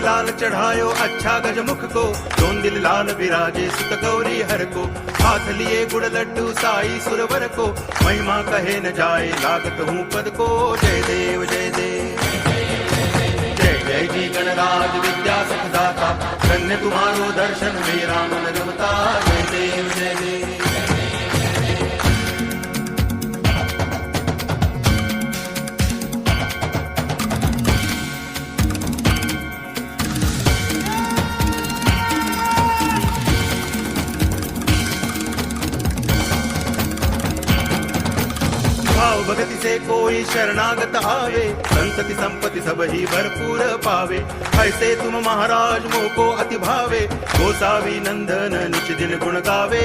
लाल चढ़ायो अच्छा गजमुख को, दोन दिल लाल विराजे सुत गौरी हर को। हाथ लिए गुड़ लड्डू साई सुरवर को, महिमा कहे न जाए लागत हूँ पद को। जय देव जय देव जय जय जी गणराज विद्या सुखदाता, धन्य तुम्हारो दर्शन मेरा मन रमता। जय देव जय देव। भाव भगति से कोई शरणागत आवे, संतति संपत्ति सब ही भरपूर पावे। ऐसे तुम महाराज मोको अति भावे, गोसावी नंदन निच दिन गुण गावे।